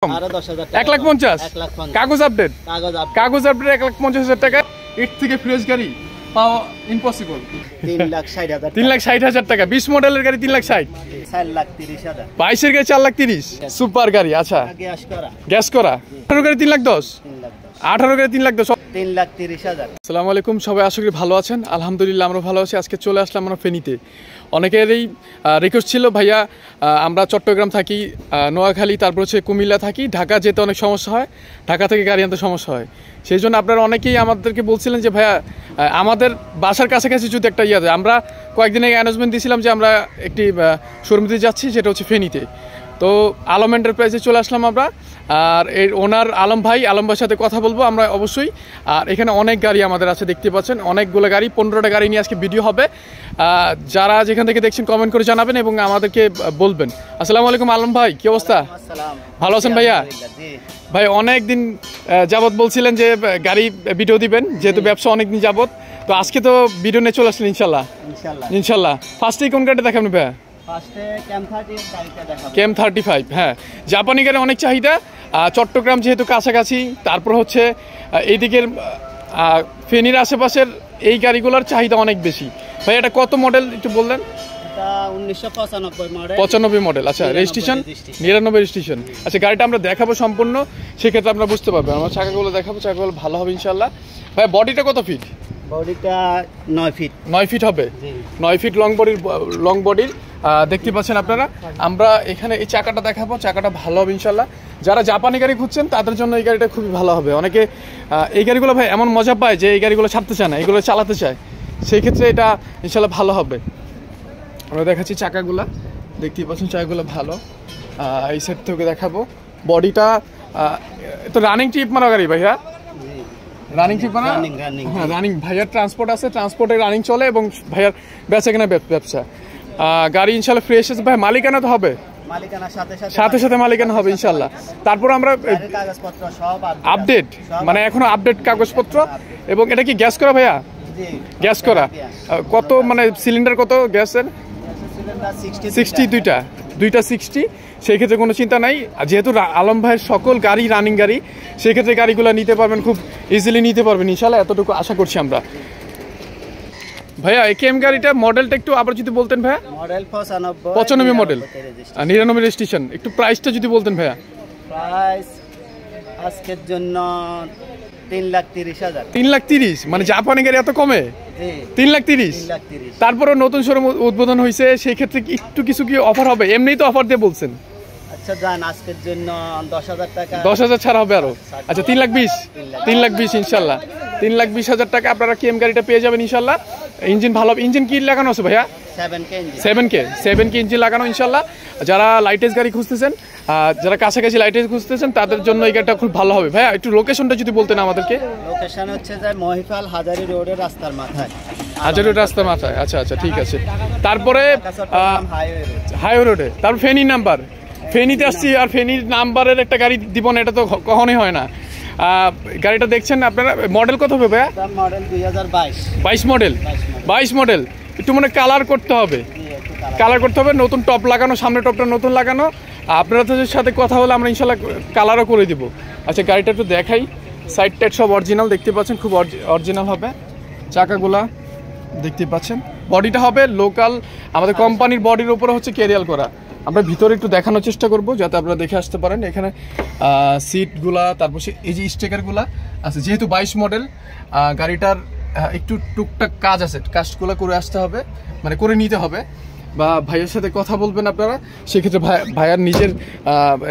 1,50,000 কাগজ আপডেট 1,50,000 টাকা। এর থেকে ফ্রেশ গাড়ি পাওয়া ইম্পসিবল। 3,60,000 টাকা 20 মডেলের গাড়ি 3,60,000, 4,30,000, 22 এর গাড়ি 4,30,000 সুপার গাড়ি। আচ্ছা গ্যাস করা 18 গাড়ি 3,10,000, 18 গাড়ি 3,10,000, 3,30,000। আসসালামু আলাইকুম, সবাই আশা করি ভালো আছেন। আলহামদুলিল্লাহ আমরা ভালো আছি। আজকে চলে আসলাম আমরা ফেনীতে। অনেকেরই রিকোয়েস্ট ছিল ভাইয়া আমরা চট্টগ্রাম থাকি, নোয়াখালী, তারপর হচ্ছে কুমিল্লা থাকি, ঢাকা যেতে অনেক সমস্যা হয়, ঢাকা থেকে গাড়ি আনতে সমস্যা হয়। সেই জন্য আপনারা অনেকেই আমাদেরকে বলছিলেন যে ভাইয়া আমাদের বাসার কাছাকাছি যদি একটা ইয়ে দেয়। আমরা কয়েকদিন আগে অ্যানাউন্সমেন্ট দিয়েছিলাম যে আমরা একটি শোরুমে যাচ্ছি, সেটা হচ্ছে ফেনীতে। তো আলম এন্টারপ্রাইজে চলে আসলাম আমরা। আর এর ওনার আলম ভাইয়ের সাথে কথা বলবো আমরা অবশ্যই। আর এখানে অনেক গাড়ি আমাদের আছে, দেখতে পাচ্ছেন অনেকগুলো গাড়ি, 15টা গাড়ি নিয়ে আজকে ভিডিও হবে। যারা যেখান থেকে দেখছেন কমেন্ট করে জানাবেন এবং আমাদেরকে বলবেন। আসসালামু আলাইকুম আলম ভাই, কি অবস্থা? ভালো আছেন ভাইয়া? ভাই অনেক দিন যাবত বলছিলেন যে গাড়ি ভিডিও দিবেন, যেহেতু ব্যবসা অনেক দিন যাবত। তো আজকে তো ভিডিও নিয়ে চলে আসলেন ইনশাল্লাহ। ফার্স্টেই কোন গাড়িটা দেখাবেন ভাইয়া? কেম 35, হ্যাঁ জাপানি গাড়ি অনেক চাহিদা। চট্টগ্রাম যেহেতু কাছাকাছি, তারপর হচ্ছে এইদিকের ফেনীর আশেপাশের এই গাড়িগুলোর চাহিদা অনেক বেশি। ভাই এটা কত মডেল একটু বললেন? 95 মডেল। আচ্ছা রেজিস্ট্রেশন 99 রেজিস্ট্রেশন। আচ্ছা গাড়িটা আমরা দেখাবো সম্পূর্ণ, সেক্ষেত্রে আমরা বুঝতে পারবেন। আমরা চাকাগুলো দেখাবো, চাকাগুলো ভালো হবে ইনশাল্লাহ। ভাই বডিটা কত ফিট? বডিটা 9 ফিট হবে। 9 ফিট লং বডির দেখতে পাচ্ছেন আপনারা। আমরা এখানে এই চাকাটা দেখাবো, চাকাটা ভালো হবে ইনশাল্লাহ। যারা জাপানি গাড়ি খুঁজছেন তাদের জন্য এই গাড়িটা খুবই ভালো হবে। অনেকে এই গাড়িগুলো ভাই এমন মজা পায় যে এই গাড়িগুলো ছাড়তে চায় না, এগুলো চালাতে চায়, সেই ক্ষেত্রে এটা ইনশাল্লাহ ভালো হবে। আমরা দেখাচ্ছি চাকাগুলা, দেখতেই পাচ্ছেন চাকাগুলো ভালো। এই সাইড থেকে দেখাবো বডিটা। তো রানিং ট্রিপ মারা গাড়ি ভাইয়া, রানিং ট্রিপ মারা, হ্যাঁ রানিং। ভাইয়ার ট্রান্সপোর্ট আছে, ট্রান্সপোর্টে রানিং চলে এবং ভাইয়ার বেচা কেনা ব্যবসা। গাড়ি ইনশাল্লাহ ফ্রেশ আছে। ভাই মালিকানা তো হবে, সাথে সাথে মালিকানা হবে ইনশাল্লাহ। তারপর আমরা আপডেট, মানে এখনো আপডেট কাগজপত্র। এবং এটা কি গ্যাস করা ভাইয়া? গ্যাস করা। কত মানে সিলিন্ডার কত গ্যাসের? 60, দুইটা 60। সেই ক্ষেত্রে কোনো চিন্তা নাই, যেহেতু আলম ভাইয়ের সকল গাড়ি রানিং গাড়ি, সেই ক্ষেত্রে গাড়িগুলো নিতে পারবেন, খুব ইজিলি নিতে পারবেন ইনশাল্লাহ, এতটুকু আশা করছি আমরা। ভাইয়া একেএম গাড়িটা মডেলটা একটু আবার যদি বলতেন ভাইয়া? Model 95 model, 99 registration. একটু প্রাইসটা যদি বলতেন ভাইয়া? প্রাইস আজকের জন্য 3,30,000। 3,30,000 মানে জাপানি গাড়ি এত কমে? 3,30,000। তারপরে নতুন শোরুম উদ্বোধন হয়েছে, সেই ক্ষেত্রে একটু কিছু কি অফার হবে? এমনিই তো অফার দিয়ে বলছেন। আচ্ছা যান, আজকের জন্য 10,000 টাকা, 10,000 ছাড়া হবে আরো। আচ্ছা 3,20,000 ইনশাল্লাহ। 3,20,000 টাকা আপনারা কেএম গাড়িটা পেয়ে যাবেন ইনশাল্লাহ। ইঞ্জিন ভালো, ইঞ্জিন কি লাগানো আছে ভাইয়া? 7K ইঞ্জিন লাগানো ইনশাল্লাহ। যারা লাইটেজ গাড়ি খুঁজতেছেন, যারা কাছাকাছি লাইটেজ খুঁজতেছেন, তাদের জন্য এই গাড়িটা খুব ভালো হবে। ভাইয়া একটু লোকেশনটা যদি বলতেন আমাদেরকে? লোকেশন হচ্ছে যে মহিফাল হাজারি রোডের রাস্তার মাথায়। রাস্তার মাথায়, আচ্ছা ঠিক আছে। তারপরে হাইওয়ে রোডে, তারপর ফেনী নাম্বার। ফেনীতে আসছি আর ফেনীর নাম্বারের একটা গাড়ি দিব না, এটা তো কখনোই হয় না। গাড়িটা দেখছেন আপনারা, মডেল কত হবে ভাইয়া? Model 2022 model. 22 মডেল। একটু মানে কালার করতে হবে, নতুন টপ লাগানো, সামনে টপটা নতুন লাগানো। আপনাদের সাথে কথা বলে আমরা ইনশাল্লাহ কালারও করে দিব। আচ্ছা গাড়িটা একটু দেখাই, সাইড টাইড সব অরিজিনাল, দেখতে পাচ্ছেন খুব অরিজিনাল হবে। চাকাগুলা দেখতে পাচ্ছেন, বডিটা হবে লোকাল, আমাদের কোম্পানির বডির উপরে হচ্ছে ক্যারিয়াল করা। আমরা ভিতরে একটু দেখানোর চেষ্টা করব যাতে আপনারা দেখে আসতে পারেন। এখানে সিটগুলা, তারপর এই যে স্টিকারগুলা আছে। যেহেতু 22 মডেল, গাড়িটার একটু টুকটাক কাজ আছে, কাজগুলো করে আসতে হবে, মানে করে নিতে হবে। বা ভাইয়ের সাথে কথা বলবেন আপনারা, সেক্ষেত্রে ভাইয়ার নিজের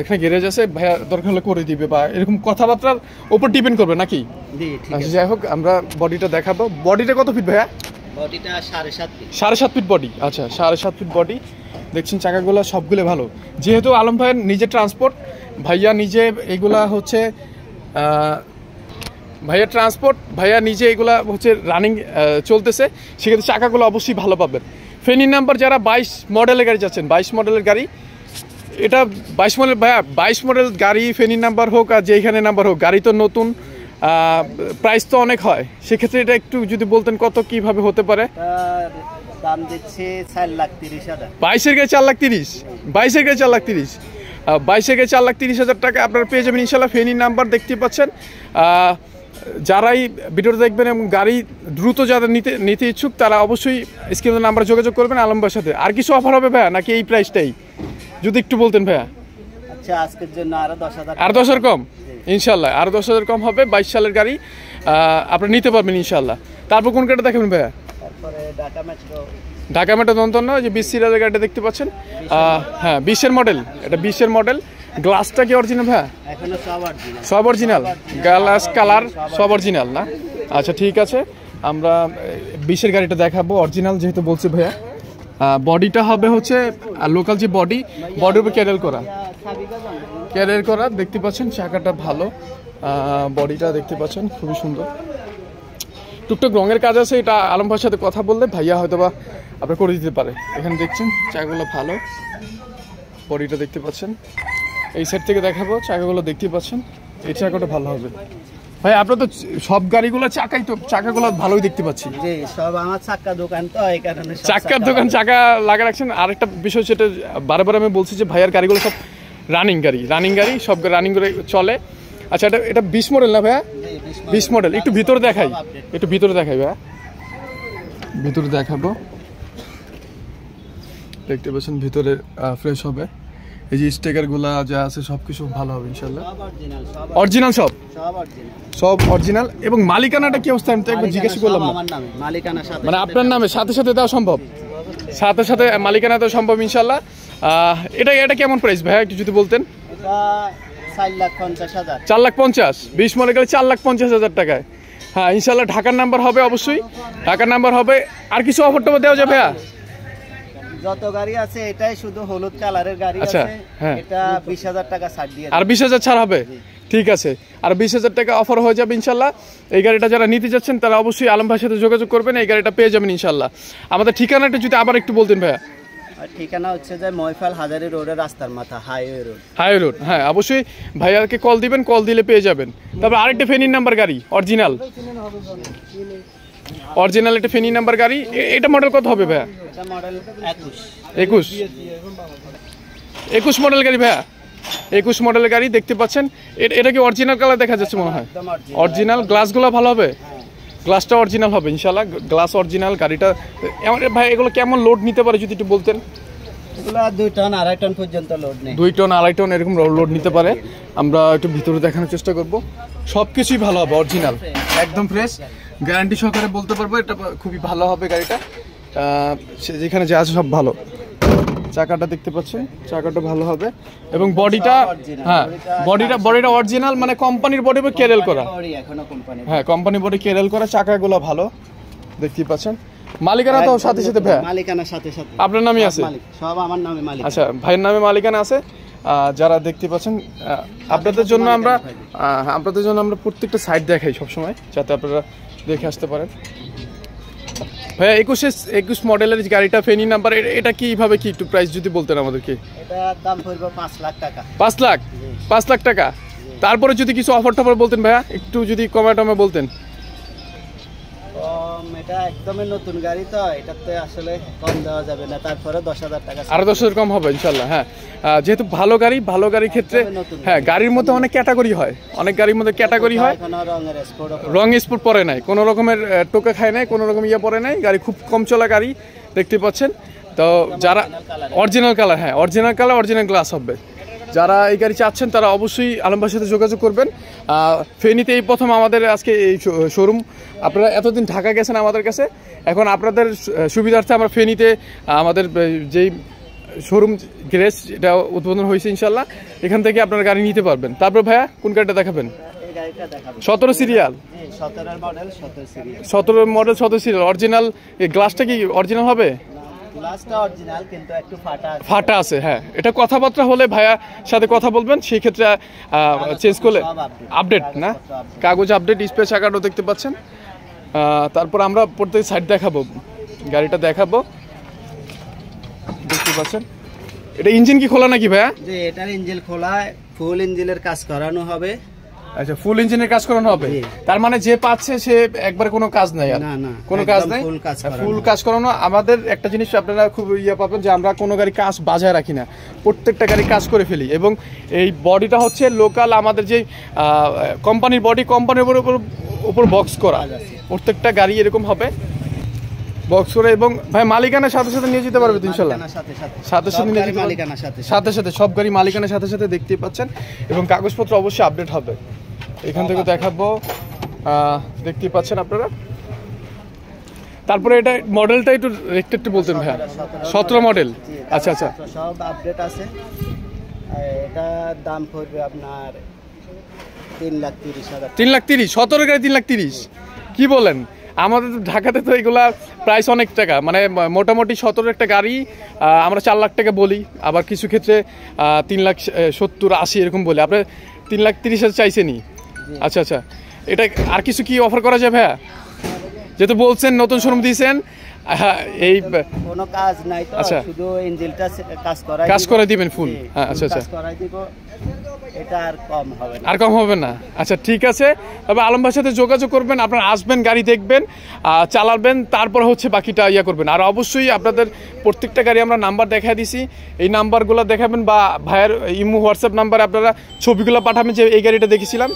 এখানে গ্যারেজ আছে, ভাইয়া দরকার হলে করে দিবে, বা এরকম কথাবার্তার ওপর ডিপেন্ড করবে নাকি। আচ্ছা যাই হোক, আমরা বডিটা দেখাবো। বডিটা কত ফিট ভাইয়া? বডিটা 7.5 ফিট। 7.5 fit body. আচ্ছা 7.5 ফিট বডি। দেখছেন চাকাগুলো সবগুলো ভালো। যেহেতু আলম ভাইয়ের নিজের ট্রান্সপোর্ট, ভাইয়া নিজে এগুলা হচ্ছে ভাইয়া নিজে এগুলা হচ্ছে রানিং চলতেছে, সেক্ষেত্রে চাকাগুলো অবশ্যই ভালো পাবেন। ফেনী নাম্বার যারা 22 মডেলের গাড়ি যাচ্ছেন, 22 মডেলের গাড়ি, এটা 22 মডেল ভাইয়া, 22 মডেল গাড়ি ফেনী নাম্বার হোক আর যেখানে নাম্বার হোক, গাড়ি তো নতুন, প্রাইস তো অনেক হয়। সেক্ষেত্রে এটা একটু যদি বলতেন কত কিভাবে হতে পারে? দাম দিচ্ছি 4,30,000। 22-এর গাড়ি 4,30,000, 22-এর গাড়ি 4,30,000। 22 থেকে 4,30,000 টাকা আপনারা পেয়ে যাবেন ইনশাল্লাহ। ফেনীর নাম্বার দেখতে পাচ্ছেন। যারাই ভিডিওটা দেখবেন এবং গাড়ি দ্রুত যারা নিতে ইচ্ছুক তারা অবশ্যই স্ক্রিনের নাম্বারে যোগাযোগ করবেন আলম ভাইয়ের সাথে। আর কিছু অফার হবে ভাইয়া নাকি এই প্রাইসটাই যদি একটু বলতেন ভাইয়া? আচ্ছা, আজকের জন্য আরো 10,000 আর 10,000 কম ইনশাল্লাহ, আরো 10,000 কম হবে। 22 সালের গাড়ি আপনারা নিতে পারবেন ইনশাল্লাহ। তারপর কোন গাড়িটা দেখাবেন ভাইয়া? তারপরে ঢাকা মেট্রো দন্তন্য যে 20 সিরিয়ালের গাড়িটা দেখতে পাচ্ছেন। হ্যাঁ 20-এর মডেল, এটা 20-এর মডেল। গ্লাসটা কি অরিজিনাল ভাইয়া? এখনো সব অরিজিনাল। সব অরিজিনাল, গ্লাস কালার সব অরিজিনাল না? আচ্ছা ঠিক আছে, আমরা 20-এর গাড়িটা দেখাবো অরিজিনাল যেহেতু বলছি ভাইয়া। বডিটা হবে হচ্ছে লোকাল যে বডির উপর ক্যারিয়ার করা দেখতে পাচ্ছেন। চাকাটা ভালো, বডিটা দেখতে পাচ্ছেন খুবই সুন্দর। টুকটাক রঙের কাজ আছে, এটা আলম ভাইয়ের সাথে কথা বললে ভাইয়া হয়তো বা আপনার করে দিতে পারে। এখানে দেখছেন চাকাগুলো ভালো, বডিটা দেখতে পাচ্ছেন। এই সাইড থেকে দেখাবো, চাকাগুলো দেখতে পাচ্ছেন। এই চাকাটা ভালো হবে ভাই। আপনার তো সব গাড়িগুলো চাকাগুলো ভালোই দেখতে পাচ্ছি। জি, সব আমার চাকা দোকান তো এই কারণে চাকার দোকান, চাকা লাগা রাখছেন। আরেকটা বিষয় যেটা বারবার আমি বলছি যে ভাইয়ার গাড়িগুলো সব রানিং গাড়ি সব রানিং করে চলে। আচ্ছা এটা 20 মডেল না ভাইয়া? 20 মডেল। একটু ভিতরে দেখাই ভাইয়া, ভিতরে দেখাবো। দেখতে পাচ্ছেন ভিতরে ফ্রেশ হবে। এই যে স্টিকারগুলো যা আছে সবকিছু ভালো হবে ইনশাআল্লাহ। অরিজিনাল সব অরিজিনাল। এবং মালিকানাটা কি অবস্থা আমি তো একবার জিজ্ঞেস করলাম না। আমার নামে মালিকানা সাথে, মানে আপনার নামে সাথে দেওয়া সম্ভব? সাথে মালিকানা দেওয়া সম্ভব ইনশাআল্লাহ। এটা কেমন প্রাইস ভাইয়া একটু যদি বলতেন? এটা 4,50,000। 4,50,000 20 মডেল গাড়ি 4,50,000 টাকায়। হ্যাঁ ইনশাআল্লাহ। ঢাকার নাম্বার হবে অবশ্যই, ঢাকার নাম্বার হবে। আর কিছু অফার টফার দেওয়া যাবে ভাইয়া? যত গাড়ি আছে এটাই শুধু হলুদ কালারের গাড়ি আচ্ছা, আছে, হ্যাঁ। এটা 20,000 টাকা ছাড় দিয়ে আর 20,000 ছাড় হবে? ঠিক আছে, আর 20,000 টাকা অফার হয়ে যাবে ইনশাল্লাহ। এই গাড়িটা যারা নিতে যাচ্ছেন তারা অবশ্যই আলম ভাইয়ের সাথে যোগাযোগ করবেন, এই গাড়িটা পেয়ে যাবেন ইনশাল্লাহ। আমাদের ঠিকানাটা যদি আবার একটু বলতেন ভাইয়া? আর ঠিকানা হচ্ছে যে মহিফাল হাজারি রোডের রাস্তার মাথা, হাইওয়ে রোড। হ্যাঁ অবশ্যই ভাইয়াকে কল দিবেন, কল দিলে পেয়ে যাবেন। তারপর আরেকটা ফেনীর নাম্বার গাড়ি অরিজিনাল একটা ফেনী নাম্বার গাড়ি। এটা মডেল কত হবে ভাইয়া? এটা মডেল 21 মডেল গাড়ি ভাইয়া। 21 মডেলের গাড়ি দেখতে পাচ্ছেন। এটা কি অরিজিনাল কালার দেখা যাচ্ছে মনে হয়? অরিজিনাল। গ্লাসগুলো ভালো হবে? গ্লাসটা অরিজিনাল হবে ইনশাআল্লাহ। Glass original. গাড়িটা ভাই এগুলো কেমন লোড নিতে পারে যদি একটু বলতেন? এগুলো 2 টন 2.5 টন পর্যন্ত লোড নেই। 2 টন 2.5 টন এরকম লোড নিতে পারে। আমরা একটু ভিতরে দেখানোর চেষ্টা করব। সবকিছুই ভালো হবে, অরিজিনাল একদম ফ্রেশ, গ্যারান্টি সহকারে বলতে পারবো এটা খুবই ভালো হবে গাড়িটা। যেখানে যা আছে সব ভালো। চাকাটা দেখতে পাচ্ছেন, চাকাটা ভালো হবে। এবং বডিটা, হ্যাঁ বডিটা অরিজিনাল, মানে কোম্পানির বডি বা কেরেল করা। হ্যাঁ কোম্পানি বডি কেরেল করা। চাকাগুলো ভালো দেখতে পাচ্ছেন। মালিকানা তো সাথে ভাইয়া? মালিকানার সাথে আপনার নামই আছে? সব আমার নামে মালিক। আচ্ছা, ভাইয়ের নামে মালিকানা আছে। যারা দেখতে পাচ্ছেন আপনাদের জন্য আমরা প্রত্যেকটা সাইড দেখাই সবসময়, যাতে আপনারা দেখে আসতে পারেন। ভাইয়া 21 মডেলের গাড়িটা ফেনী নাম্বার, এটা কিভাবে কি একটু প্রাইস যদি বলতেন আমাদেরকে? এটার দাম পড়বে 5 লাখ টাকা। 5 লাখ টাকা। তারপরে যদি কিছু অফার টফার বলতেন ভাইয়া, একটু যদি কমে বলতেন। এটা একদমই নতুন গাড়ি তো, এটাতে আসলে কম দেওয়া যাবে না। তারপরে 10,000 টাকা, আরো 10,000 কম হবে ইনশাল্লাহ। হ্যাঁ যেহেতু ভালো গাড়ির ক্ষেত্রে, হ্যাঁ গাড়ির মধ্যে অনেক ক্যাটাগরি হয়, রং স্পট পরে নাই, কোনো রকমের টোকা খায় নাই, কোনো রকম পরে নাই। গাড়ি খুব কম চলা গাড়ি দেখতে পাচ্ছেন। তো যারা অরিজিনাল কালার, হ্যাঁ অরিজিনাল গ্লাস হবে। যারা এই গাড়ি চাচ্ছেন তারা অবশ্যই আলম ভাইয়ের সাথে যোগাযোগ করবেন। ফেনীতে এই প্রথম আমাদের আজকে এই শোরুম। আপনারা এতদিন ঢাকা গেছেন আমাদের কাছে, এখন আপনাদের সুবিধার্থে আমরা ফেনীতে আমাদের যেই শোরুম গ্যারেজ এটা উদ্বোধন হয়েছে ইনশাল্লাহ, এখান থেকে আপনারা গাড়ি নিতে পারবেন। তারপর ভাইয়া কোন গাড়িটা দেখাবেন? 17 সিরিয়াল 17 সিরিয়াল অরিজিনাল। এই গ্লাসটা কি অরিজিনাল হবে? গ্লাসটা অরিজিনাল কিন্তু একটু ফাটা আছে। হ্যাঁ এটা কথাবার্তা হলে ভাইয়া সাথে কথা বলবেন, সেই ক্ষেত্রে চেঞ্জ করলে আপডেট না, কাগজ আপডেট। স্পেস চাকাটাও দেখতে পাচ্ছেন। তারপর আমরা প্রত্যেক সাইড দেখাবো, গাড়িটা দেখাবো দেখতে পাচ্ছেন। এটা ইঞ্জিন কি খোলা নাকি ভাইয়া? যে এটার ইঞ্জিন খোলা, ফুল ইঞ্জিনের কাজ করানো হবে। আচ্ছা, ফুল ইঞ্জিনের কাজ করানো হবে। তার মানে যে পাচ্ছে সে একবার কোনো কাজ নাই, আর কোনো কাজ নাই, ফুল কাজ করানো। আমাদের একটা জিনিস আপনারা খুব পাবেন যে আমরা কোনো গাড়ি কাজ বাজায় রাখি না, প্রত্যেকটা গাড়ি কাজ করে ফেলি। এবং এই বডিটা হচ্ছে লোকাল আমাদের যে কোম্পানির বডি, কোম্পানির উপর বক্স করা, প্রত্যেকটা গাড়ি এরকম হবে বক্স করে। এবং ভাই মালিকানার সাথে সাথে নিয়ে যেতে পারবে ইনশাআল্লাহ, সাথে সাথে নিয়ে যেতে পারবে, সাথে সাথে সব গাড়ি মালিকানার সাথে সাথে দেখতেই পাচ্ছেন। এবং কাগজপত্র অবশ্যই আপডেট হবে। এখান থেকে দেখাবো, দেখতেই পাচ্ছেন আপনারা। তারপরে এটা মডেলটা একটু বলতেন ভাইয়া। 17 মডেল, আচ্ছা আচ্ছা, সব আপডেট আছে। এটা দাম পড়বে আপনার 3,30,000। 3,30,000, 17 গাড়ি 3,30,000, কি বলেন? আমাদের ঢাকাতে তো এগুলা প্রাইস অনেক টাকা, মানে মোটামুটি 17 একটা গাড়ি আমরা 4 লাখ টাকা বলি, আবার কিছু ক্ষেত্রে 3,70,000-80 এরকম বলি। আপনি 3,30,000 চাইছেনই। আচ্ছা আচ্ছা, এটা আর কিছু কি অফার করা যায় ভাইয়া? যেহেতু বলছেন নতুন শোরুম দিয়েছেন, এই কোনো কাজ নাই তো, শুধু ইঞ্জিনটা কাজ করে দিবেন ফুল। হ্যাঁ, আচ্ছা আচ্ছা, করাই দিব, এটা আর কম হবে না, আর কম হবে না। আচ্ছা ঠিক আছে, তবে আলম ভাইয়ের সাথে যোগাযোগ করবেন, আপনারা আসবেন, গাড়ি দেখবেন, চালাবেন, তারপর হচ্ছে বাকিটা করবেন। আর অবশ্যই আপনাদের প্রত্যেকটা গাড়ি আমরা নাম্বার দেখা দিছি, এই নাম্বারগুলো দেখাবেন, বা ভাইয়ের ইমো হোয়াটসঅ্যাপ নাম্বারে আপনারা ছবিগুলো পাঠাবেন, যে এই গাড়িটা দেখেছিলাম,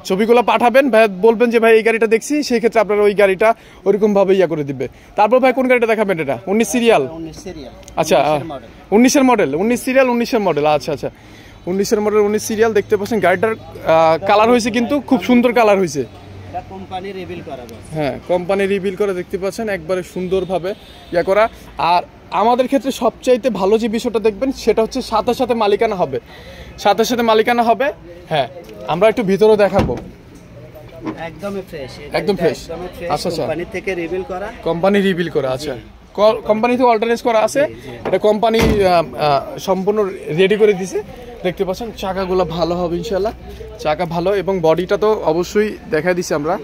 ছবিগুলো পাঠাবেন, ভাই বলবেন যে ভাই এই গাড়িটা দেখছি, সেই ক্ষেত্রে আপনারা ওই গাড়িটা ওইরকম ভাবে করে দিবে। তারপর ভাই কোন গাড়িটা দেখাবেন? এটা 19 সিরিয়াল, আচ্ছা 19-এর মডেল, 19 সিরিয়াল, 19-এর মডেল, আচ্ছা আচ্ছা, 19-এর মডেল, 19 সিরিয়াল। দেখতে পাচ্ছেন গাড়িটার কালার হয়েছে, কিন্তু খুব সুন্দর কালার হয়েছে। কোম্পানি রিভিল করা, হ্যাঁ কোম্পানি রিভিল করে, দেখতে পাচ্ছেন একবারে সুন্দরভাবে করা। আর আমাদের ক্ষেত্রে সবচাইতে ভালো যে বিষয়টা দেখবেন সেটা হচ্ছে সাথে সাথে মালিকানা হবে, সাথে সাথে মালিকানা হবে। হ্যাঁ, আমরা একটু ভিতরে দেখাবো, একদমই ফ্রেশ, একদম ফ্রেশ। আচ্ছা আচ্ছা, কোম্পানি থেকে রিভিল করা, কোম্পানি রিভিল করা, আচ্ছা কোম্পানি থেকে অল্টারনেস করা আছে, এটা কোম্পানি সম্পূর্ণ রেডি করে দিছে। দেখতে পাচ্ছেন চাকাগুলো ভালো হবে ইনশাআল্লাহ, চাকা ভালো, এবং বডিটা তো অবশ্যই দেখাই দিছি আমরা।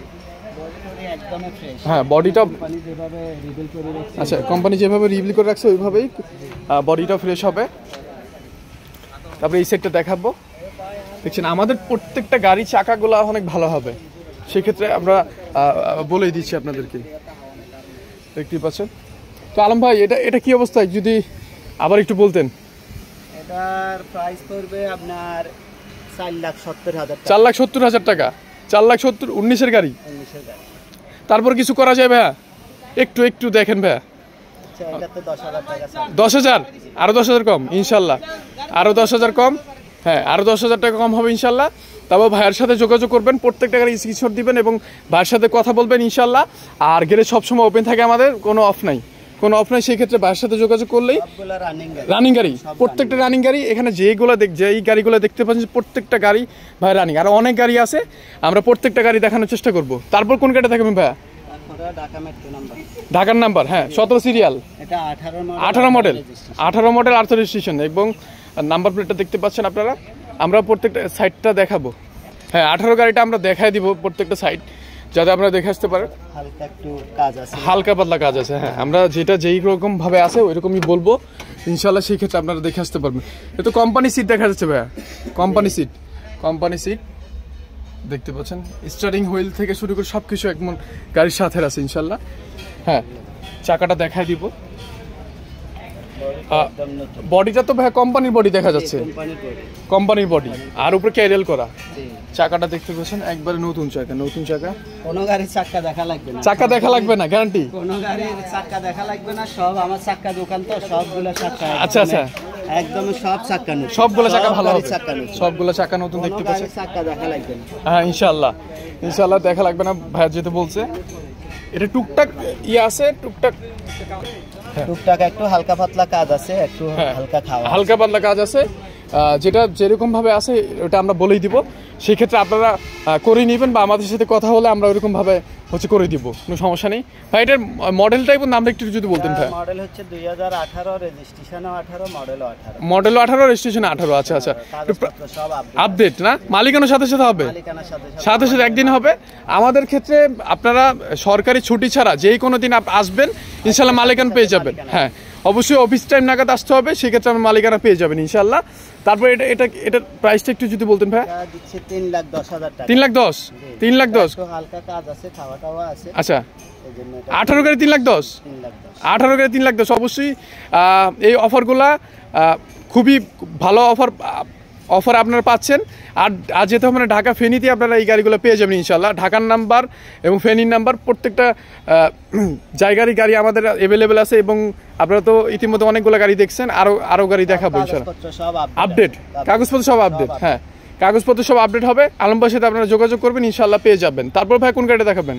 হ্যাঁ, বডিটা আচ্ছা কোম্পানি যেভাবে রিভিল করে রাখছে ওইভাবেই বডিটা ফ্রেশ হবে। তারপরে এই সেটটা দেখাবো, দেখছেন আমাদের প্রত্যেকটা গাড়ি চাকাগুলো অনেক ভালো হবে, সেক্ষেত্রে আমরা বলেই দিচ্ছি আপনাদেরকে। দেখতেই পাচ্ছেন। তো আলম ভাই এটা কি অবস্থায় যদি আবার একটু বলতেন? এটার প্রাইস পড়বে আপনার 4,70,000 টাকা। 4,70,000 টাকা, 4,70,000, 19-এর গাড়ি। তারপর কিছু করা যায় ভাইয়া? একটু দেখেন ভাইয়া, 10,000, আরো 10,000 কম ইনশাল্লাহ, আরো 10,000 কম। হ্যাঁ, আরো 10,000 টাকা কম হবে ইনশাল্লাহ। তারপর ভাইয়ের সাথে যোগাযোগ করবেন, প্রত্যেকটা গাড়ি স্ক্রিনশট দিবেন এবং ভাইয়ের সাথে কথা বলবেন ইনশাল্লাহ। আর গেলে সবসময় ওপেন থাকে, আমাদের কোনো অফ নাই, সেই ক্ষেত্রে ভাইয়ের সাথে যোগাযোগ করলেই রানিং গাড়ি, প্রত্যেকটা রানিং গাড়ি। এখানে যেই গাড়িগুলো দেখতে পাচ্ছেন প্রত্যেকটা গাড়ি ভাই রানিং, আর অনেক গাড়ি আছে, আমরা প্রত্যেকটা গাড়ি দেখানোর চেষ্টা করব। তারপর কোন গাড়িটা দেখাবেন ভাইয়া? ঢাকার নাম্বার, হ্যাঁ 17 সিরিয়াল, 18 মডেল, 18 রেজিস্ট্রেশন, এবং নাম্বার প্লেটটা দেখতে পাচ্ছেন আপনারা। আমরা প্রত্যেকটা সাইডটা দেখাবো। হ্যাঁ, 18 গাড়িটা আমরা দেখাই দিব, প্রত্যেকটা সাইড যাতে আপনারা দেখে আসতে পারেন। হালকা পাতলা কাজ আছে, হ্যাঁ আমরা যেটা যেই রকম ভাবে আছে ওই রকমই বলবো ইনশাল্লাহ, সেই ক্ষেত্রে আপনারা দেখে আসতে পারবেন। এটা কোম্পানি সিট দেখা যাচ্ছে ভাইয়া, কোম্পানি সিট দেখতে পাচ্ছেন, স্টারিং হুইল থেকে শুরু করে সবকিছু একদম গাড়ির সাথে আছে ইনশাল্লাহ। হ্যাঁ, চাকাটা দেখাই দিব। বডিটা তো ভাই কোম্পানির বডি দেখা যাচ্ছে, কোম্পানির বডি, আর উপরে ক্যারিয়াল করা। চাকাটা দেখতে পাচ্ছেন একবারে নতুন চাকা। কোনো গাড়ির চাকা দেখা লাগবে না, চাকা দেখা লাগবে না, গ্যারান্টি। কোনো গাড়ির চাকা দেখা লাগবে না, সব আমার চাকা দোকান তো, সবগুলো চাকা আচ্ছা আচ্ছা একদম সব চাকা নতুন, সবগুলো চাকা ভালো হবে, সবগুলো চাকা নতুন দেখতে পাচ্ছেন। চাকা দেখা লাগবে না, হ্যাঁ ইনশাআল্লাহ দেখা লাগবে না, ভাইয়া যেতে বলছে। এটা টুকটাক আছে, টুকটাক একটু হালকা পাতলা কাজ আছে, একটু হালকা পাতলা কাজ আছে, যেটা যেরকম ভাবে আছে ওটা আমরা বলেই দিব। সেই ক্ষেত্রে আপনারা করে নেবেন, বা আমাদের সাথে কথা হলে আমরা ওইরকম ভাবে করে দিব, কোনো সমস্যা নেই। ভাই এটার মডেলটা এবং নামটা একটু যদি বলতেন ভাই। মডেল হচ্ছে 2018, রেজিস্ট্রেশনও 18, মডেলও 18, রেজিস্ট্রেশন 18, আচ্ছা আচ্ছা, আপডেট না, মালিকানার সাথে হবে, সাথে একদিন হবে। আমাদের ক্ষেত্রে আপনারা সরকারি ছুটি ছাড়া যেই কোনো দিন আসবেন ইনশাল্লাহ মালিকানা পেয়ে যাবেন। হ্যাঁ, অবশ্যই অফিস টাইম নাগাদ আসতে হবে, সেক্ষেত্রে আমার মালিকানা পেয়ে যাবেন ইনশাল্লাহ। তারপর এটার প্রাইসটা একটু যদি বলতেন ভাই। এটা দিচ্ছে 3,10,000 টাকা। 3,10,000 3,10,000 একটু হালকা কাজ আছে, খাওয়া টাওয়া আছে, আচ্ছা। এই জন্য এটা 18 গাড়ি 3,10,000 3,10,000। 18 গাড়ি 3,10,000 অবশ্যই এই অফারগুলা খুবই ভালো অফার আপনারা পাচ্ছেন। আর যেহেতু আমরা ঢাকা ফেনীতে আপনারা এই গাড়িগুলো পেয়ে যাবেন ইনশাল্লাহ। ঢাকার নাম্বার এবং ফেনীর নাম্বার প্রত্যেকটা জায়গারই গাড়ি আমাদের অ্যাভেলেবেল আছে, এবং আপনারা তো ইতিমধ্যে অনেকগুলো গাড়ি দেখছেন, আরও গাড়ি দেখাবো ইনশাল্লাহ। কাগজপত্র সব আপডেট, কাগজপত্র সব আপডেট, হ্যাঁ কাগজপত্র সব আপডেট হবে। আলম ভাইয়ের সাথে আপনারা যোগাযোগ করবেন ইনশাল্লাহ, পেয়ে যাবেন। তারপর ভাই কোন গাড়িটা দেখাবেন?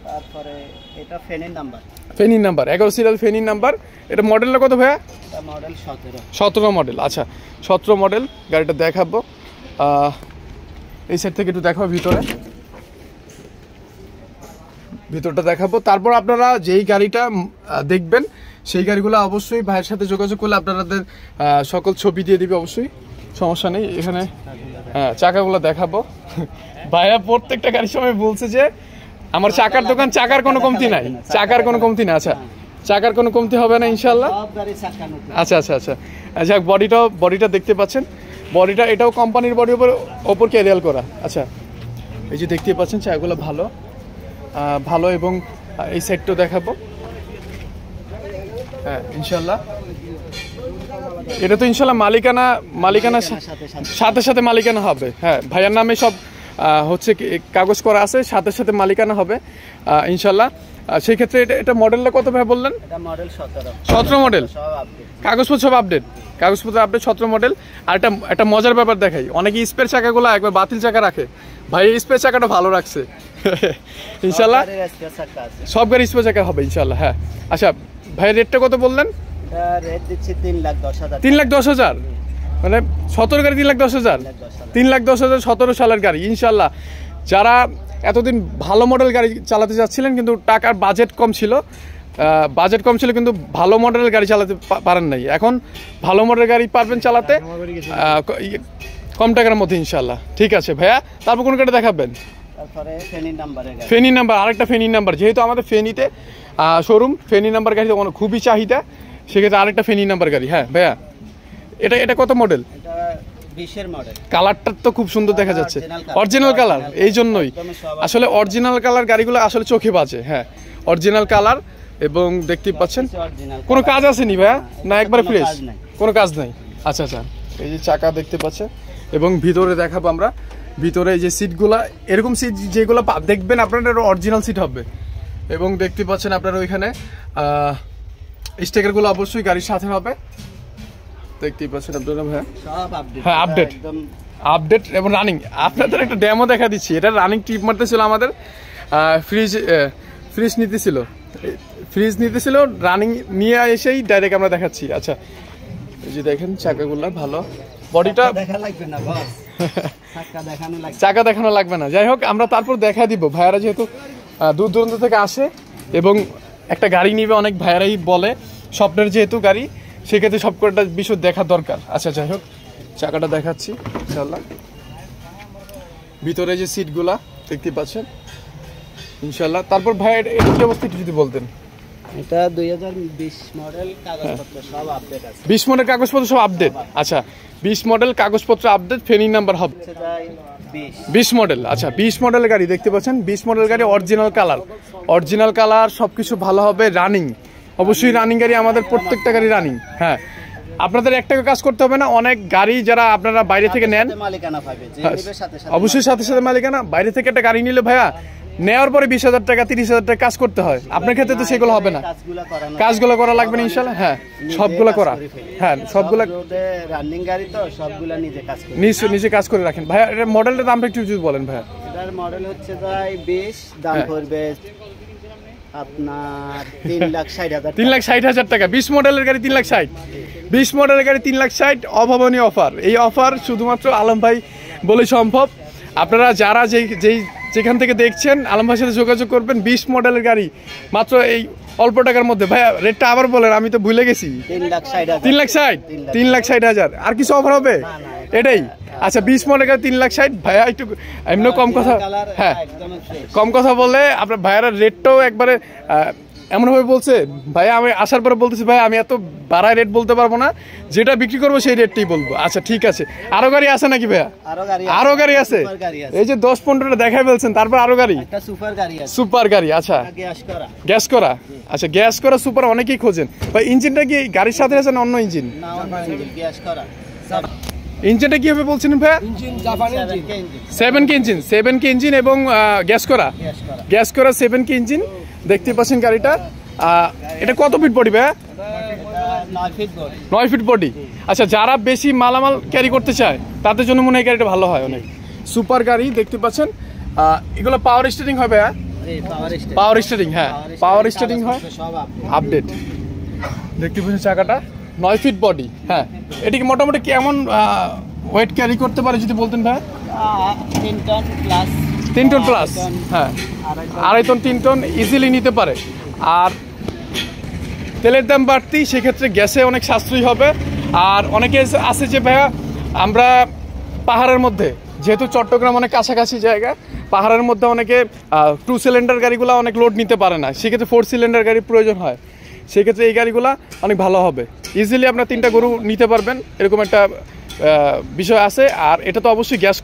তারপরে এটা ফেনের নাম্বার, ফেনীর নাম্বার 11 সিরিয়াল ফেনীর নাম্বার। এটা মডেলটা কত ভাইয়া? এটা মডেল 17। 17 মডেল, আচ্ছা 17 মডেল গাড়িটা দেখাবো। এই সাইড থেকে একটু দেখাবো ভিতরটা দেখাবো। তারপর আপনারা যেই গাড়িটা দেখবেন সেই গাড়িগুলো অবশ্যই ভাইয়ের সাথে যোগাযোগ করলে আপনাদের সকল ছবি দিয়ে দিবে, অবশ্যই সমস্যা নেই। এখানে হ্যাঁ চাকাগুলো দেখাবো। ভাইয়া প্রত্যেকটা গাড়ির সময় বলছে যে আমার চাকার দোকান, চাকার কোনো কমতি নাই, চাকার কোনো কমতি না। আচ্ছা চাকার কোনো কমতি হবে না ইনশাল্লাহ। সব গাড়ি চাকা নতুন। আচ্ছা আচ্ছা আচ্ছা আচ্ছা। বডিটা দেখতে পাচ্ছেন, বডিটা এটাও কোম্পানির বডির ওপর ক্যারিয়াল করা। আচ্ছা এই যে দেখতে পাচ্ছেন চাকাগুলো ভালো এবং এই সাইডটাও দেখাবো। হ্যাঁ ইনশাল্লাহ এটা তো ইনশাল্লাহ মালিকানা সাথে সাথে মালিকানা হবে। হ্যাঁ ভাইয়ার নামে সব হচ্ছে কাগজ করা আছে, সাথে সাথে মালিকানা হবে ইনশাল্লাহ। সেই ক্ষেত্রে এটা মডেলটা কত ভাই বললেন? এটা মডেল 17। 17 মডেল, সব আপডেট, কাগজপত্র সব আপডেট, কাগজপত্র আপডেট 17 মডেল। আর একটা মজার ব্যাপার দেখাই, অনেকে স্পেয়ার চাকাগুলো একবার বাতিল চাকা রাখে, ভাই স্পেয়ার চাকাটা ভালো রাখছে ইনশাল্লাহ। সব গাড়ি স্পেয়ার চাকা হবে ইনশাল্লাহ। হ্যাঁ আচ্ছা ভাই রেটটা কত বললেন? এটা রেট দিচ্ছি 3,10,000। 3,10,000 মানে 17 গাড়ি 3,10,000, 3,10,000 17 সালের গাড়ি ইনশাল্লাহ। যারা এতদিন ভালো মডেল গাড়ি চালাতে যাচ্ছিলেন কিন্তু টাকার বাজেট কম ছিল কিন্তু ভালো মডেলের গাড়ি চালাতে পারেন নাই, এখন ভালো মডেলের গাড়ি পারবেন চালাতে কম টাকার মধ্যে ইনশাল্লাহ। ঠিক আছে ভাইয়া, তারপর কোন গাড়ি দেখাবেন? তারপরে ফেনী নাম্বার, আরেকটা ফেনী নাম্বার, যেহেতু আমাদের ফেনীতে শোরুম, ফেনী নাম্বার গাড়ি খুবই চাহিদা, সেক্ষেত্রে আরেকটা ফেনী নাম্বার গাড়ি। হ্যাঁ ভাইয়া এটা কত মডেল? এটা 20 এর মডেল। কালারটা তো খুব সুন্দর দেখা যাচ্ছে, অরিজিনাল কালার, এই জন্যই আসলে অরিজিনাল কালার গাড়িগুলো আসলে চোখে বাজে। হ্যাঁ অরিজিনাল কালার এবং দেখতে পাচ্ছেন কোনো কাজ আসেনি ভাইয়া, না একবারে ফ্রেশ, কোনো কাজ নাই। আচ্ছা আচ্ছা এই যে চাকা দেখতে পাচ্ছেন, এবং ভিতরে দেখাবো আমরা। ভিতরে এই যে সিটগুলা, এরকম সিট যেগুলো দেখবেন আপনারা অরিজিনাল সিট হবে, এবং দেখতে পাচ্ছেন আপনারা ওইখানে স্টিকারগুলো অবশ্যই গাড়ির সাথে হবে, দেখতেই পাচ্ছেন আপনারা ভাইয়া। সব আপডেট, হ্যাঁ আপডেট এবং রানিং। আপনাদের একটা ডেমো দেখা দিচ্ছি, এটা রানিং ট্রিপ মারতেছিল আমাদের, ফ্রিজ নিতেছিল রানিং নিয়ে এসেই ডাইরেক্ট আমরা দেখাচ্ছি। আচ্ছা এই যে দেখেন চাকাগুলো ভালো, বডিটা দেখা লাগবে না বস, চাকা দেখানো লাগবে না। যাই হোক আমরা তারপর দেখা দিব, ভাইয়ারা যেহেতু দূর দূরান্ত থেকে আসে এবং একটা গাড়ি নিবে, অনেক ভাইয়ারাই বলে স্বপ্নের যেহেতু গাড়ি, সেক্ষেত্রে সব কটা বিষয় দেখা দরকার। আচ্ছা যাই হোক চাকাটা দেখাচ্ছি ইনশাল্লাহ। ভিতরে যে সিটগুলা দেখতে পাচ্ছেন ইনশাল্লাহ। তারপর ভাইয়ের এটা কি অবস্থা যদি বলতেন? এটা 2020 মডেল, কাগজপত্র সব আপডেট আছে। 20 মডেল কাগজপত্র সব আপডেট। আচ্ছা 20 মডেল কাগজপত্র আপডেট, ফেনী নাম্বার হবে 20 মডেল। আচ্ছা 20 মডেলের গাড়ি দেখতে পাচ্ছেন, 20 মডেল গাড়ি, অরিজিনাল কালার সবকিছু ভালো হবে, রানিং, অবশ্যই রানিং গাড়ি, আমাদের প্রত্যেকটা গাড়ি রানিং। হ্যাঁ আপনাদের একটা কাজ করতে হবে না, অনেক গাড়ি যারা আপনারা বাইরে থেকে নেন অবশ্যই সাথে সাথে মালিকানা। বাইরে থেকে একটা গাড়ি নিলে ভাইয়া নেওয়ার পরে 20,000 টাকা 30,000 টাকা কাজ করতে হয়, আপনার ক্ষেত্রে তো সেগুলো হবে না, কাজগুলো করা লাগবে না ইনশাল্লাহ। হ্যাঁ সবগুলো করা, হ্যাঁ সবগুলো রানিং গাড়ি তো সবগুলো নিজে কাজ করে রাখেন। ভাইয়া এর মডেলটার দামটা একটু যদি বলেন ভাইয়া। এটার মডেল হচ্ছে ভাই 20, দাম পড়বে আপনার 3,60,000 3,60,000 টাকা। 20 মডেলের গাড়ি 3,60,000, 20 মডেলের গাড়ি 3,60,000, অভাবনীয় অফার। এই অফার শুধুমাত্র আলম ভাই বলে সম্ভব। আপনারা যারা যেখান থেকে দেখছেন আলম ভাইয়ের সাথে যোগাযোগ করবেন। 20 মডেলের গাড়ি মাত্র এই অল্প টাকার মধ্যে। ভাইয়া রেটটা আবার বলেন, আমি তো ভুলে গেছি। 3,60,000 আর কিছু অফার হবে এটাই? আচ্ছা 20 মডেল গাড়ি 3,60,000, ভাইয়া একটু এমনি কম কথা, হ্যাঁ কম কথা বলে আপনার ভাইয়ারা রেটটাও একবারে এমনভাবে বলছে ভাই, আমি আসার পরে বলতেছি ভাই আমি এত বাড়ায় রেট বলতে পারবো না, যেটা বিক্রি করবো সেই রেটটাই বলবো। আচ্ছা ঠিক আছে, আরো গাড়ি আছে নাকি ভাইয়া? আরো গাড়ি আছে, এই যে 10-15টা দেখাই ফেলছেন, তারপর আরো গাড়ি, সুপার গাড়ি। আচ্ছা গ্যাস করা, আচ্ছা গ্যাস করা সুপার অনেকেই খোঁজেন ভাই। ইঞ্জিনটা কি গাড়ির সাথে আছে না অন্য ইঞ্জিন? ইঞ্জিনটা কি হবে বলছেন ভাইয়া? 7K ইঞ্জিন, 7K ইঞ্জিন এবং গ্যাস করা 7K ইঞ্জিন দেখতে পাচ্ছেন গাড়িটা। এটা কত ফিট বডি ভাইয়া? 9 ফিট বডি। আচ্ছা যারা বেশি মালামাল ক্যারি করতে চায় তাদের জন্য মনে হয় গাড়িটা ভালো হয়, অনেক সুপার গাড়ি দেখতে পাচ্ছেন। এগুলো পাওয়ার স্টিয়ারিং হবে? পাওয়ার স্টিয়ারিং, হ্যাঁ পাওয়ার স্টিয়ারিং হয়, আপডেট দেখতে পাচ্ছেন। চাকাটা 9 ফিট বডি, হ্যাঁ। এটিকে মোটামুটি কেমন ওয়েট ক্যারি করতে পারে যদি বলতেন ভাই? 3 টন প্লাস, হ্যাঁ 2.5 টন 3 টন ইজিলি নিতে পারে। আর তেলের দাম বাড়তি, সেক্ষেত্রে গ্যাসে অনেক সাশ্রয়ী হবে। আর অনেকে আছে যে ভাইয়া আমরা পাহাড়ের মধ্যে, যেহেতু চট্টগ্রাম অনেক কাছাকাছি জায়গা, পাহাড়ের মধ্যে অনেকে 2 সিলিন্ডার গাড়িগুলো অনেক লোড নিতে পারে না, সেক্ষেত্রে 4 সিলিন্ডার গাড়ির প্রয়োজন হয়। সেক্ষেত্রে এই গাড়িগুলো অনেক ভালো হবে, ইজিলি আপনার 3টা গরু নিতে পারবেন, এরকম একটা বিষয় আছে। আর এটা তো অবশ্যই গ্যাস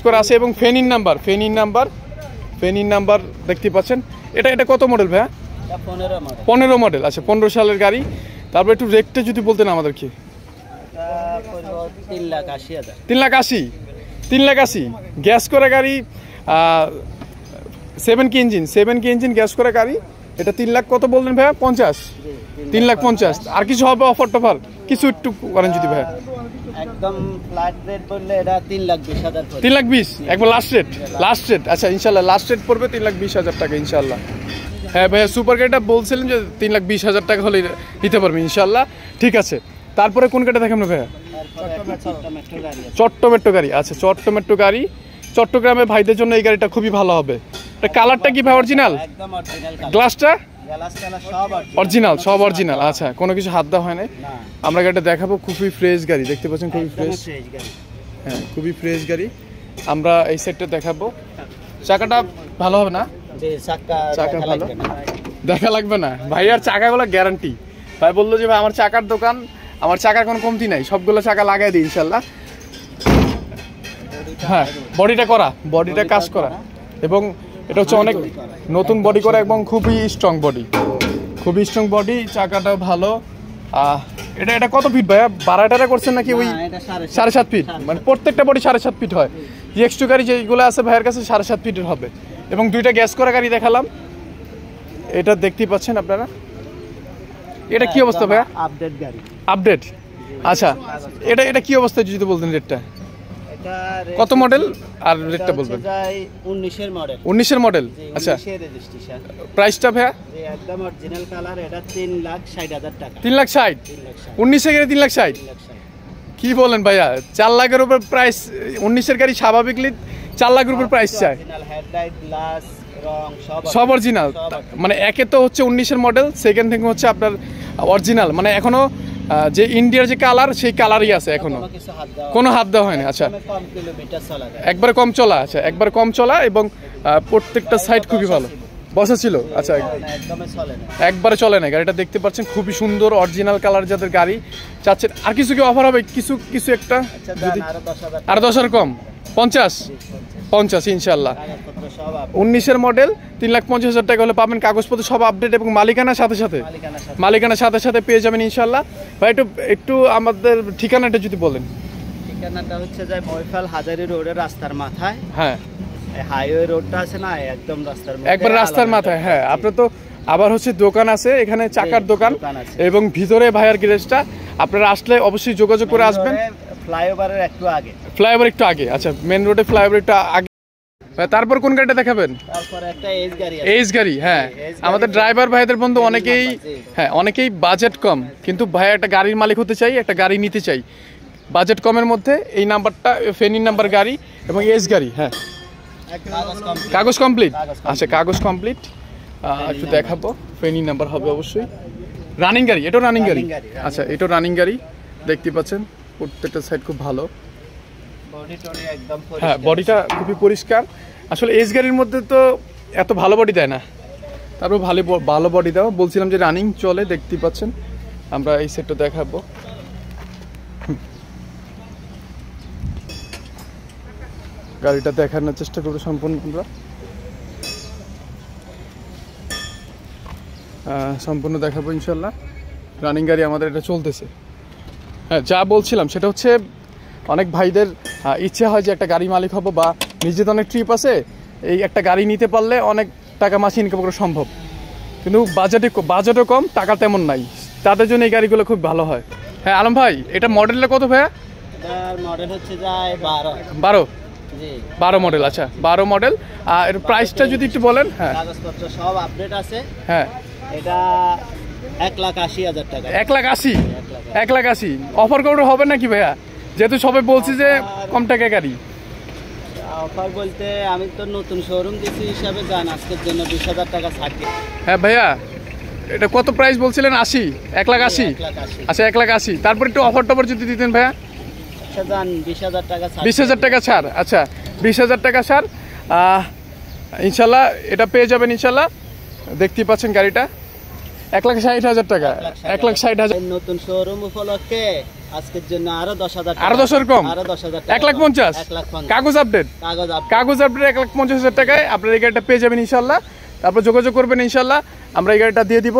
করা আছে এবং ফেনির নাম্বার দেখতে পাচ্ছেন। এটা কত মডেল ভাইয়া? 15 মডেল। আচ্ছা 15 সালের গাড়ি। তারপর একটু রেটটা যদি বলতেন আমাদেরকে। 3,80,000 গ্যাস করা গাড়ি, 7K ইঞ্জিন গ্যাস করা গাড়ি। এটা 3 লাখ কত বললেন ভাইয়া? 3,50,000। আর কিছু হবে অফার টফার কিছু একটু করেন যদি ভাইয়া? একদম ফ্ল্যাট রেট বললে এটা 3,20,000। 3,20,000 একবার লাস্ট রেট। আচ্ছা ইনশাল্লাহ লাস্ট রেট পড়বে 3,20,000 টাকা ইনশাল্লাহ। হ্যাঁ ভাইয়া সুপার গাড়িটা বলছিলেন যে 3,20,000 টাকা হলে নিতে পারবেন ইনশাল্লাহ। ঠিক আছে, তারপরে কোন গাড়িটা দেখাবেন ভাইয়া? চট্ট মেট্রো গাড়ি। আচ্ছা চট্ট মেট্রো গাড়ি, চট্টগ্রামের ভাইদের জন্য এই গাড়িটা খুবই ভালো হবে। কালারটা কি ভাই অরিজিনাল? গ্লাসটা অরিজিনাল, সব অরিজিনাল। আচ্ছা কোনো কিছু হাত দেওয়া হয় না। আমরা গাড়িটা দেখাবো, খুবই ফ্রেশ গাড়ি দেখতে পাচ্ছেন, খুবই ফ্রেশ, হ্যাঁ খুবই ফ্রেশ গাড়ি। আমরা এই সেটটা দেখাবো। চাকাটা ভালো হবে না? চাকা ভালো, দেখা লাগবে না ভাই। আর চাকাগুলো গ্যারান্টি। ভাই বললো যে ভাই আমার চাকার দোকান, আমার চাকার কোনো কমতি নাই, সবগুলো চাকা লাগাই দিই ইনশাল্লাহ। হ্যাঁ বডিটা কাজ করা এবং এটা হচ্ছে অনেক নতুন বডি করা এবং খুবই স্ট্রং বডি, চাকাটাও ভালো। এটা কত ফিট ভাইয়া? বাড়াটা করছেন নাকি ওই 7.5 ফিট? মানে প্রত্যেকটা বডি 7.5 ফিট হয়। EX2 গাড়ি যেগুলো আছে ভাইয়ের কাছে 7.5 ফিটের হবে। এবং 2টা গ্যাস করা গাড়ি দেখালাম, এটা দেখতেই পাচ্ছেন আপনারা। এটা কি অবস্থা ভাইয়া? আপডেট। আচ্ছা এটা কি অবস্থা যদি বলতেন রেটটা? কত মডেল আর রেটটা বলবেন? 19 মডেল। আচ্ছা প্রাইসটা ভাইয়া? একদম অরিজিনাল কালার, এটা 3,60,000 টাকা। 3,60,000 19 এর 3,60,000 কি বলেন ভাইয়া? 4 লাখের উপর প্রাইস। 19 এর গাড়ি স্বাভাবিকলি 4 লাখের উপর প্রাইস চায়। সব অরিজিনাল। মানে একে তো হচ্ছে 19 এর মডেল, সেকেন্ড থেকে হচ্ছে আপনার অরিজিনাল, মানে এখনো যে ইন্ডিয়ার যে কালার সেই কালারই আছে, এখনো কোনো হাত দেওয়া হয়নি। আচ্ছা একবারে কম চলা। আচ্ছা একবার কম চলা এবং প্রত্যেকটা সাইড খুবই ভালো বসা ছিল। আচ্ছা একবারে চলে না গাড়িটা দেখতে পাচ্ছেন, খুবই সুন্দর অরিজিনাল কালার যাদের গাড়ি চাচ্ছেন। আর কিছু কি অফার হবে? কিছু একটা যদি আর 10,000 কম? 50 ইনশাল্লাহ। 19 এর মডেল 3,50,000 টাকা হলে পাবেন। কাগজপত্র সব আপডেট এবং মালিকানার সাথে সাথে পেয়ে যাবেন ইনশাল্লাহ। ভাই একটু আমাদের ঠিকানাটা যদি বলেন। ঠিকানাটা হচ্ছে যে ময়ফাল হাজারি রোডের রাস্তার মাথায়। হ্যাঁ হাইওয়ে রোডটা আছে না, একদম একবার রাস্তার মাথায়। হ্যাঁ আপনার তো আবার হচ্ছে দোকান আছে এখানে, চাকার দোকান এবং ভিতরে ভাইয়ার গ্যারেজটা। আপনারা আসলে অবশ্যই যোগাযোগ করে আসবেন। ফ্লাইওভার একটু আগে। আচ্ছা মেন রোডে ফ্লাইওভার একটু আগে। তারপর কোন গাড়িটা দেখাবেন? তারপর একটা এজ গাড়ি। হ্যাঁ আমাদের ড্রাইভার ভাইদের বন্ধু অনেকেই বাজেট কম, কিন্তু ভাই একটা গাড়ির মালিক হতে চাই, একটা গাড়ি নিতে চাই বাজেট কমের মধ্যে। এই নাম্বারটা ফেনীর নাম্বার গাড়ি এবং এজ গাড়ি। হ্যাঁ কাগজ কমপ্লিট। আচ্ছা কাগজ কমপ্লিট একটু দেখাবো। ফেনী নাম্বার হবে অবশ্যই। রানিং গাড়ি, এটাও রানিং গাড়ি। আচ্ছা এটাও রানিং গাড়ি দেখতে পাচ্ছেন, প্রত্যেকটা সাইড খুব ভালো। হ্যাঁ বডিটা খুবই পরিষ্কার। আসলে এস গাড়ির মধ্যে তো এত ভালো বডি দেয় না, তারপর ভালো বডি দাও। বলছিলাম যে রানিং চলে, দেখতেই পাচ্ছেন। আমরা এই সেটটা দেখাবো। গাড়িটা দেখানোর চেষ্টা করবো সম্পূর্ণ আমরা, সম্পূর্ণ দেখাবো ইনশাল্লাহ। রানিং গাড়ি আমাদের এটা চলতেছে। হ্যাঁ, যা বলছিলাম সেটা হচ্ছে অনেক ভাইদের ইচ্ছে হয় যে একটা গাড়ি মালিক হবো, বা নিজেদের অনেক ট্রিপ আছে, এই একটা গাড়ি নিতে পারলে অনেক টাকা মাসে ইনকাম করা সম্ভব, কিন্তু বাজেটও কম, টাকা তেমন নাই, তাদের জন্য এই গাড়িগুলো খুব ভালো হয়। হ্যাঁ আলম ভাই, এটা মডেলটা কত ভাইয়া? মডেল হচ্ছে যায় 12। জি 12 মডেল। আচ্ছা 12 মডেল। এর প্রাইসটা যদি একটু বলেন। হ্যাঁ, কাগজপত্র সব আপডেট আছে। হ্যাঁ, এটা 1,80,000 টাকা। 1,80,000। 1,80,000 অফার করে হবে নাকি ভাইয়া? যেহেতু সবাই বলছি যে কম টাকায় গাড়ি। অফার বলতে আমি তো নতুন শোরুম দিছি হিসাবে যান, আজকের জন্য 20,000 টাকা ছাড় দিই। হ্যাঁ ভাইয়া, এটা কত প্রাইস বলছিলেন? 80, 1,80,000। 1,80,000। আচ্ছা 1,80,000, তারপর একটু অফার টফার যদি দিতেন ভাইয়া। আচ্ছা যান 20,000 টাকা ছাড়। 20,000 টাকা ছাড়। আচ্ছা 20,000 টাকা ছাড়। ইনশাল্লাহ এটা পেয়ে যাবেন ইনশাল্লাহ। দেখতেই পাচ্ছেন গাড়িটা 1,60,000 টাকা। 1,60,000। নতুন শোরুম উপলক্ষে আজকের জন্য আরো 10,000 টাকা। আরো 10,000 কম? আরো 10,000 টাকা। 1,50,000। 1,50,000 কাগজ আপডেট। কাগজ আপডেট 1,50,000 টাকায় আপনার এই গাড়িটা পেয়ে যাবেন ইনশাল্লাহ। তারপর যোগাযোগ করবেন ইনশাল্লাহ, আমরা এই গাড়িটা দিয়ে দিব।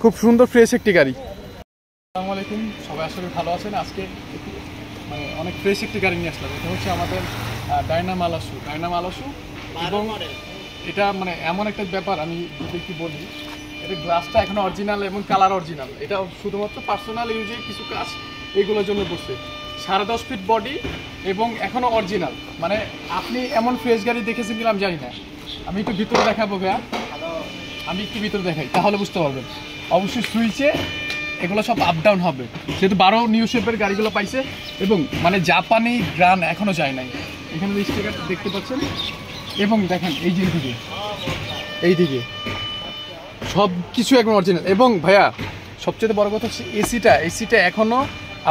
খুব সুন্দর ফ্রেশ একটি গাড়ি। আসসালামু আলাইকুম, সবাই আশা করি ভালো আছেন। আজকে মানে অনেক ফ্রেশ একটি গাড়ি নিয়ে আসলাম। এটা হচ্ছে আমাদের ডায়নামালাসু। এবং এটা মানে এমন একটা ব্যাপার, আমি যদি কি বলি, এটা গ্লাসটা এখন অরিজিনাল এবং কালার অরিজিনাল। এটা শুধুমাত্র পার্সোনাল ইউজে কিছু কাজ এইগুলোর জন্য করছে। 10.5 ফিট বডি এবং এখনো অরিজিনাল। মানে আপনি এমন ফ্রেশ গাড়ি দেখেছেন কিনা আমি জানি না। আমি একটু ভিতরে দেখাবো ভাইয়া, আমি একটু ভিতরে দেখাই তাহলে বুঝতে পারবেন। অবশ্যই সুইচে এগুলো সব আপ ডাউন হবে, যেহেতু 12 নিউ শেপের গাড়িগুলো পাইছে, এবং মানে জাপানি গ্রান এখনো যায় নাই। এখানে স্টিকার দেখতে পাচ্ছেন, এবং দেখেন এইদিকে সব কিছু একদম অরিজিনাল। এবং ভাইয়া সবচেয়ে বড় কথা হচ্ছে এসিটা এখনো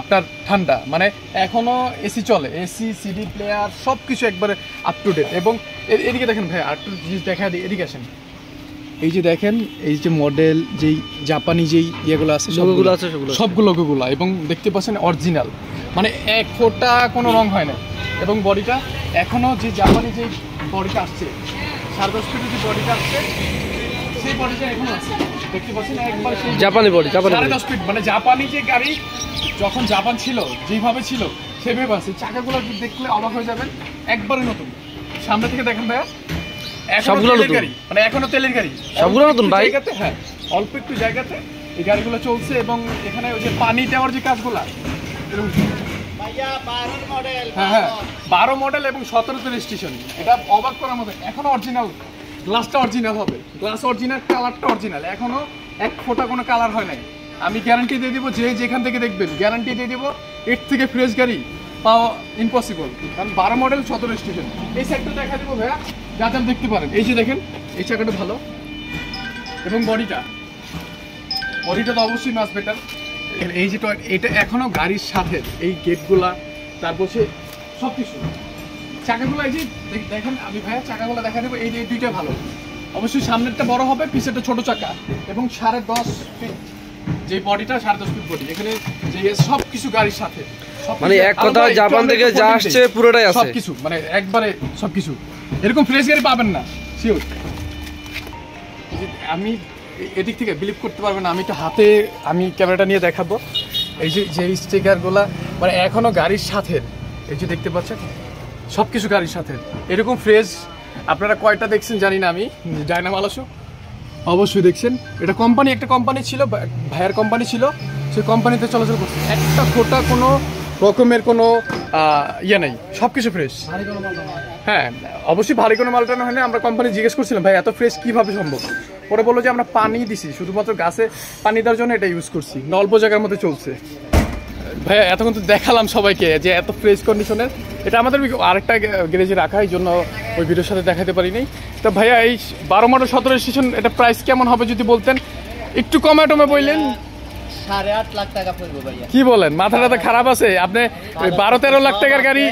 আপনার ঠান্ডা, মানে এখনো এসি চলে, এসি সিডি প্লেয়ার সব কিছু একবারে আপ টু ডেট। এবং এদিকে দেখেন ভাইয়া, আর একটু জিনিস দেখা দিই, এদিকে আসেন। এই যে দেখেন, এই যে মডেল যেই জাপানি যেই ইয়েগুলো আছে সবগুলো লোগোগুলো, এবং দেখতে পাচ্ছেন অরিজিনাল, মানে এক ফোঁটা কোনো রং হয় না। এবং বডিটা এখনো যে জাপানি যে বডিটা আসছে, 10.5 ফিটের যে বডিটা আসছে, সেই বডিটা এখনো আছে, দেখতে পাচ্ছেন একবার সেই জাপানি বডি। 10.5 ফিট মানে জাপানি যে গাড়ি যখন জাপান ছিল যেভাবে ছিল সেভাবে আছে। চাকাগুলো দেখলে অবাক হয়ে যাবেন, একবারে নতুন। সামনে থেকে দেখেন ভাইয়া, সবগুলো নতুন গাড়ি, মানে এখনো তেলের গাড়ি, সবগুলো নতুন ভাই। হ্যাঁ, অল্প একটু জায়গাতে এই গাড়িগুলো চলছে। এবং এখানে ওই যে পানি দেওয়ার যে কাজগুলা, হ্যাঁ 12 মডেল এবং 17তে রেজিস্ট্রেশন। এটা অবাক করার মতো, এখনো অরিজিনাল। গ্লাসটা অরিজিনাল হবে, গ্লাস অরিজিনাল, কালারটা অরিজিনাল, এখনো এক ফোঁটা কোনো কালার হয় নাই। আমি গ্যারান্টি দিয়ে দিব, যে যেখান থেকে দেখবেন গ্যারান্টি দিয়ে দিব, এর থেকে ফ্রেশ গাড়ি পাওয়া ইম্পসিবল। কারণ 12 মডেল 17 রেজিস্ট্রেশন। এই সাইডটা দেখা দেবো ভাইয়া, যাতে দেখতে পারেন। এই যে দেখেন, এই চাকাটা ভালো, এবং বডিটা তো অবশ্যই মাস বেটার। এই যে এটা এখনো গাড়ির সাথে, এই গেটগুলা, তারপর সব কিছু চাকাগুলো, এই যে দেখেন, আমি ভাইয়া চাকাগুলো দেখা দেবো। এই দুইটা ভালো, অবশ্যই সামনেরটা বড় হবে, পিছেরটা ছোট চাকা, এবং 10.5 ফিট যে বডিটা, 10.5 ফিট বডি। এখানে যে সব কিছু গাড়ির সাথে, মানে এক কথা জাপান থেকে যা আসছে পুরোটাই আছে, সবকিছু, মানে একবারে সবকিছু। এরকম ফ্রেশ গাড়ি পাবেন না শিওর। আমি এদিক থেকে বিলিভ করতে পারবেন না, আমি একটু হাতে আমি ক্যামেরাটা নিয়ে দেখাবো। এই যে স্টিকারগুলা মানে এখনো গাড়ির সাথে, এই যে দেখতে পাচ্ছেন সব কিছু গাড়ির সাথে। এরকম ফ্রেশ আপনারা কয়টা দেখছেন জানি না। আমি ডায়নামালাসু অবশ্যই দেখছেন। এটা একটা কোম্পানি ছিল, ভাইয়ের কোম্পানি ছিল, সেই কোম্পানিতে চলাচল করছে, একটা ফোটা কোনো রকমের কোনো ইয়ে নেই, সব কিছু ফ্রেশ। হ্যাঁ অবশ্যই ভারী কোনো মালটা না হলে, আমরা কোম্পানি জিজ্ঞেস করছিলাম ভাই এত ফ্রেশ কীভাবে সম্ভব। ওরা বললো যে আমরা পানি দিছি, শুধুমাত্র গাছে পানি দেওয়ার জন্য এটা ইউজ করছি, অল্প জায়গার মধ্যে চলছে। ভাইয়া এতক্ষণ তো দেখালাম সবাইকে যে এত ফ্রেশ কন্ডিশনের। এটা আমাদের আরেকটা গ্যারেজে রাখা, এই জন্য ওই ভিডিওর সাথে দেখাতে পারিনি। তো ভাইয়া এই 12 মডেল 17 রেজিস্ট্রেশন, এটা প্রাইস কেমন হবে যদি বলতেন, একটু কমে বললেন। 8.5 লাখ টাকা পড়বে ভাইয়া। কি বলেন, মাথাটা তো খারাপ আছে? আপনি 12-13 লাখ টাকার গাড়ি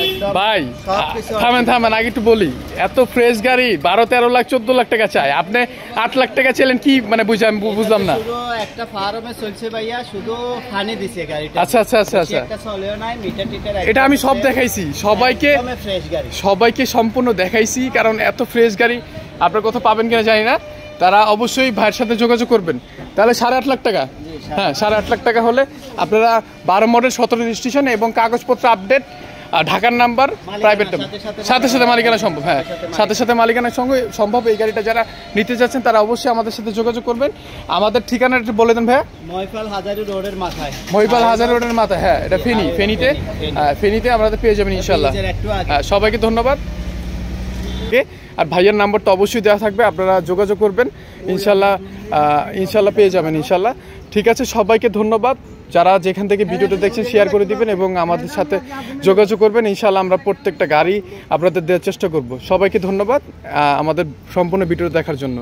একদম ভাই সবকিছু থামেন আগে একটু বলি, এত ফ্রেশ গাড়ি 12-13 লাখ 14 লাখ টাকা চাই, আপনি 8 লাখ টাকা চাইলেন কি মানে বুঝলাম না। শুধু একটা ফার্মে চলছে ভাইয়া, শুধু ফানি দিছে গাড়িটা। আচ্ছা। বেশি একটা চলেও নাই, মিটার টিটার এটা আমি সব দেখাইছি সবাইকে, ফ্রেশ গাড়ি। সবাইকে সম্পূর্ণ দেখাইছি, কারণ এত ফ্রেশ গাড়ি আপনার কোথাও পাবেন কিনা জানি না। তারা অবশ্যই ভাইয়ের সাথে যোগাযোগ করবেন। তাহলে 8.5 লাখ টাকা, হ্যাঁ 8.5 লাখ টাকা হলে আপনারা 12 মডেল 17 রেজিস্ট্রেশন এবং কাগজপত্র আপডেট, ঢাকার নাম্বার, প্রাইভেট সাথে মালিকানা সম্ভব, হ্যাঁ সাথে মালিকানা সঙ্গে সম্ভব। এই গাড়িটা যারা নিতে যাচ্ছেন তারা অবশ্যই আমাদের সাথে যোগাযোগ করবেন। আমাদের ঠিকানাটা বলে দেন ভাইয়া। মহিপাল হাজারি রোডের মাথায়। মহিপাল হাজার রোডের মাথায়, হ্যাঁ এটা ফেনীতে আমাদের পেয়ে যাবেন ইনশাল্লাহ। সবাইকে ধন্যবাদ। আর ভাইয়ের নাম্বার তো অবশ্যই দেওয়া থাকবে, আপনারা যোগাযোগ করবেন ইনশাল্লাহ পেয়ে যাবেন ইনশাল্লাহ। ঠিক আছে, সবাইকে ধন্যবাদ। যারা যেখান থেকে ভিডিওটা দেখছেন শেয়ার করে দিবেন এবং আমাদের সাথে যোগাযোগ করবেন। ইনশাল্লাহ আমরা প্রত্যেকটা গাড়ি আপনাদের দেওয়ার চেষ্টা করব। সবাইকে ধন্যবাদ আমাদের সম্পূর্ণ ভিডিও দেখার জন্য।